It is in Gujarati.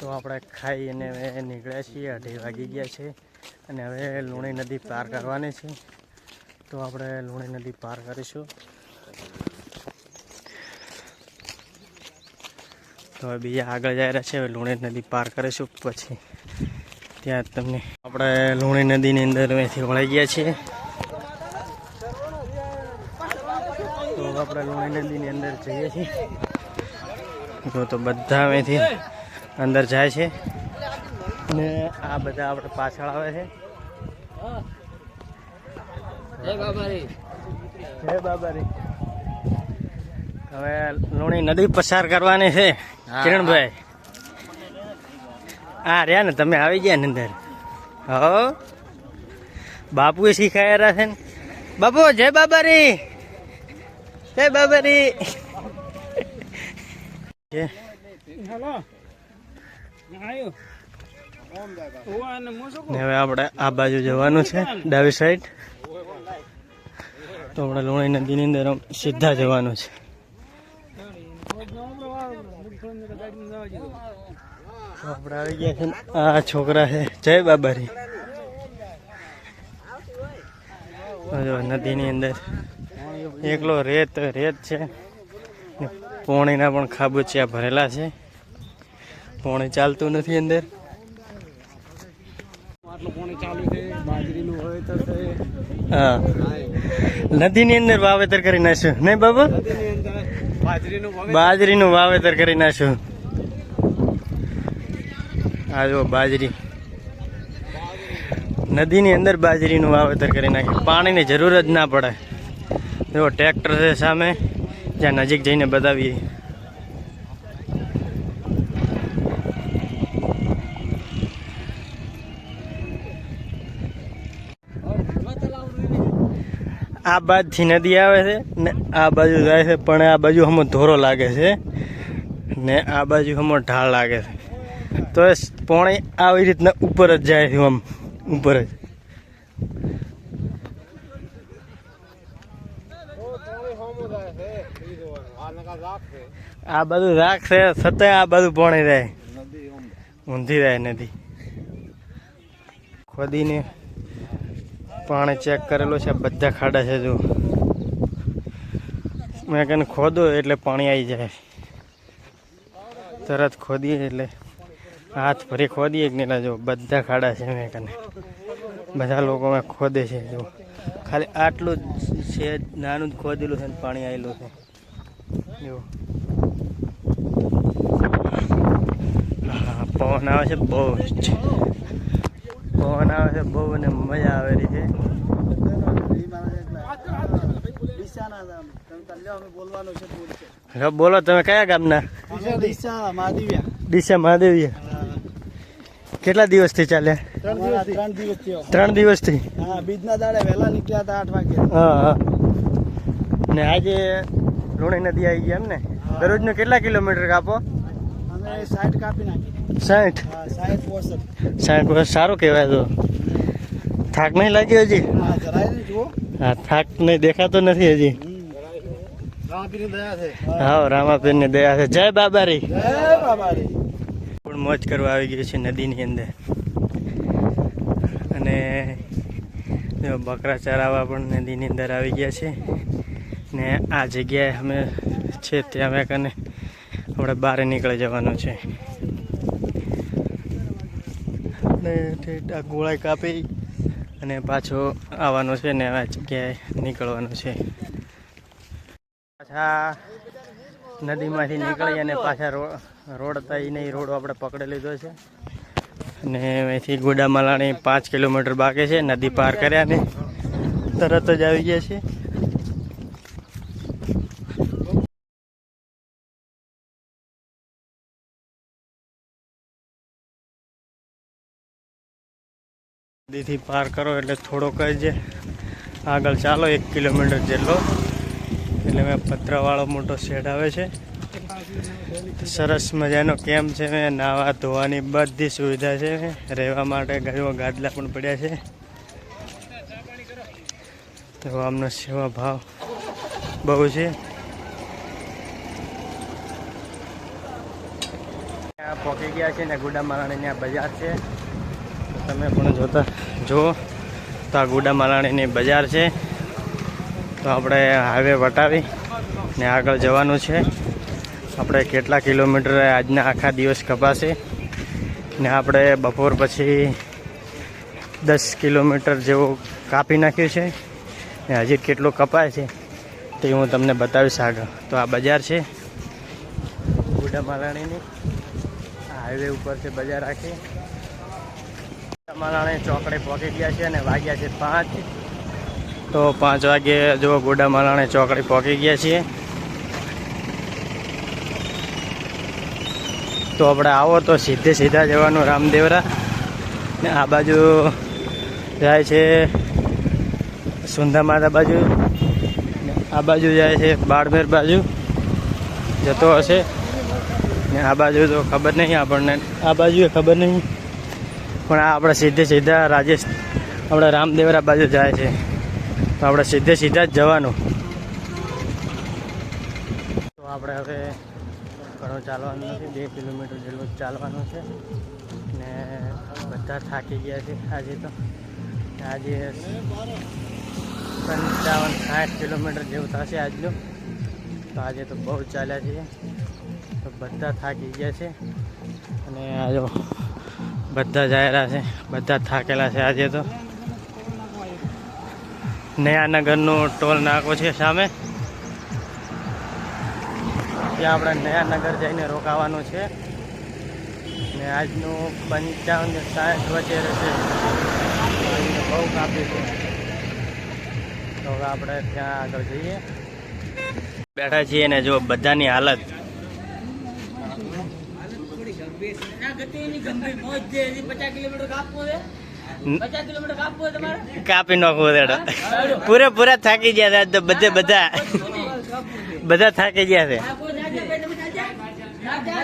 તો આપણે ખાઈ અને હવે નીકળ્યા છીએ, 2:30 વાગી ગયા છે અને હવે લુણી નદી પાર કરવાની છે. તો આપણે લુણી નદી પાર કરીશું. તો હવે બીજા આગળ જઈ રહ્યા છે. હવે લુણી નદી પાર કરીશું પછી ત્યાં તમને આપણે લુણી નદીની અંદર અહીંથી વળી ગયા છીએ. તો આપણે લુણી નદીની અંદર જઈએ છીએ. તો બધા અહીંથી અંદર જાય છે ને આ બધા આપણે પાછળ આવે છે. જય બાબારી. હવે લુણી નદી પસાર કરવાની છે કિરણભાઈ. આ રહ્યા ને તમે આવી ગયા ને અંદર. હો બાપુએ શીખાયા છે ને. બાપુ જય બાબારી. જય બાબારી. હવે આપણે આ બાજુ જવાનું છે ડાબી સાઈડ. તો આપણે લુણી નદીની અંદર સીધા જવાનું છે. આપણે આવી ગયા છે. આ છોકરા છે જય બાબારી. નદીની અંદર એકલો રેત છે. પોણીના પણ ખાબોચિયા ભરેલા છે. પોણી ચાલતું નથી અંદર. હા નદીની અંદર વાવેતર કરી નાખ્યું નહીં બાબા. બાજરીનું વાવેતર કરી નાખ્યું. આ જો બાજરી નદીની અંદર બાજરીનું વાવેતર કરી નાખ્યું. પાણીની જરૂર જ ના પડે. જો ટ્રેક્ટર છે સામે, જ્યાં નજીક જઈને બતાવીએ. આ બાજુથી નદી આવે છે ને આ બાજુ જાય છે, પણ આ બાજુ હમો ધોરો લાગે છે ને આ બાજુ હમો ઢાળ લાગે છે. તો એ પોણી આવી રીતના ઉપર જ જાય છે, આમ ઉપર જ. આ બધું રાખશે છતાંય આ બધું પોણી જાય, ઊંધી જાય નદી. ખોદીને પાણી ચેક કરેલો છે. બધા ખાડા છે. જો મેં કને ખોદો એટલે પાણી આવી જાય. તરત ખોદીએ એટલે હાથ ભરી ખોદીએ કે નહીં. જો બધા ખાડા છે. મેં કને બધા લોકો મેં ખોદે છે. જો ખાલી આટલું જ છે, નાનું જ ખોદેલું છે ને પાણી આવેલું છે. જો હા પવન આવે છે બહુ જ. પવન આવે છે બહુ અને મજા આવે રહી છે. બોલો તમે કયા ગામના? ડીસા મહાદેવિયા. કેટલા દિવસથી ચાલે? 3 દિવસથી. બીજના દાડે વહેલા નીકળ્યા હતા 8 વાગે. હા ને આજે લુણી નદી આવી ગયા એમ ને? દરરોજનું કેટલા કિલોમીટર કાપો? અમે 60 કાપી નાખી. 60? 60 સારું કહેવાય. તો થાક નહીં લાગ્યો હજી? હા થાક નહીં દેખાતો નથી હજી. હા રામાપીર ની દયા છે. જય બાબારી. પણ મોજ કરવા આવી ગઈ છે નદીની અંદર. અને બકરા ચરાવવા પણ નદીની અંદર આવી ગયા છે. ને આ જગ્યાએ અમે છે ત્યાં મેં કને આપણે બહાર નીકળી જવાનું છે. ને આ ગોળાઈ કાપી અને પાછો આવવાનું છે ને આ જગ્યાએ નીકળવાનું છે. પાછા નદીમાંથી નીકળી અને પાછા રોડ હતા એ નહીં, રોડ આપણે પકડી લીધો છે. અને અહીંથી ગોડામાલાની 5 કિલોમીટર બાકી છે. નદી પાર કર્યા ને તરત જ આવી ગયા છે. નદીથી પાર કરો એટલે થોડોક જ આગળ ચાલો, 1 કિલોમીટર જેટલો. એટલે મેં પતરાવાળો મોટો શેડ આવે છે. સરસ મજાનો કેમ્પ છે. નાવા ધોવાની બધી સુવિધા છે. રહેવા માટે ગાદલા પણ પડ્યા છે. તો આમનો સેવા ભાવ બહુ છે. પહોંચી ગયા છે ને ગુડામાલાણીની આ બજાર છે. તો તમે પણ જોતા જુઓ તો આ ગુડામાલાણીની બજાર છે. તો આપણે હાઈવે વટાવી ને આગળ જવાનું છે. આપણે કેટલા કિલોમીટર આજના આખા દિવસ કપાશે ને આપણે બપોર પછી 10 કિલોમીટર જેવું કાપી નાખ્યું છે ને હજી કેટલું કપાય છે તે હું તમને બતાવીશ આગળ. તો આ બજાર છે ગુડામાલાણીની. હાઈવે ઉપર છે બજાર આખી. ગુડામાલાણી ચોકડે પહોંચી ગયા છે અને વાગ્યા છે 5. તો 5 વાગે જો ગુડામાલાણી ચોકડે પહોંચી ગયા છીએ. તો આપણે આવો તો સીધા જવાનું રામદેવરા ને આ બાજુ જાય છે સુંધામાતા બાજુ ને આ બાજુ જાય છે બાળમેર બાજુ જતો હશે ને આ બાજુ તો ખબર નહીં આપણને. આ બાજુ ખબર નહીં પણ આ આપણે સીધા રાજેશ આપણે રામદેવરા બાજુ જાય છે. તો આપણે સીધા જ જવાનું. તો આપણે હવે ઘણું ચાલવાનું નથી, 2 કિલોમીટર જેટલું ચાલવાનું છે ને બધા થાકી ગયા છે આજે. તો આજે 55-60 કિલોમીટર જેવું થશે આજનું. તો આજે તો બહુ ચાલ્યા છીએ. તો બધા થાકી ગયા છે અને આજો બધા જાયરા છે, બધા થાકેલા છે આજે. તો નયાનગરનું ટોલ નાકો છે સામે, ત્યાં આપણે નયાનગર જઈને રોકાવાનું છે ને આજનું 55-60 વચ્ચે રહેશે. બહુ કાપી છે. તો હવે આપણે ત્યાં આગળ જઈએ. બેઠા છીએ ને જો બધાની હાલત કાપી નાખવું. પૂરેપૂરા થાકી ગયા આજ તો બધા થાકી ગયા છે.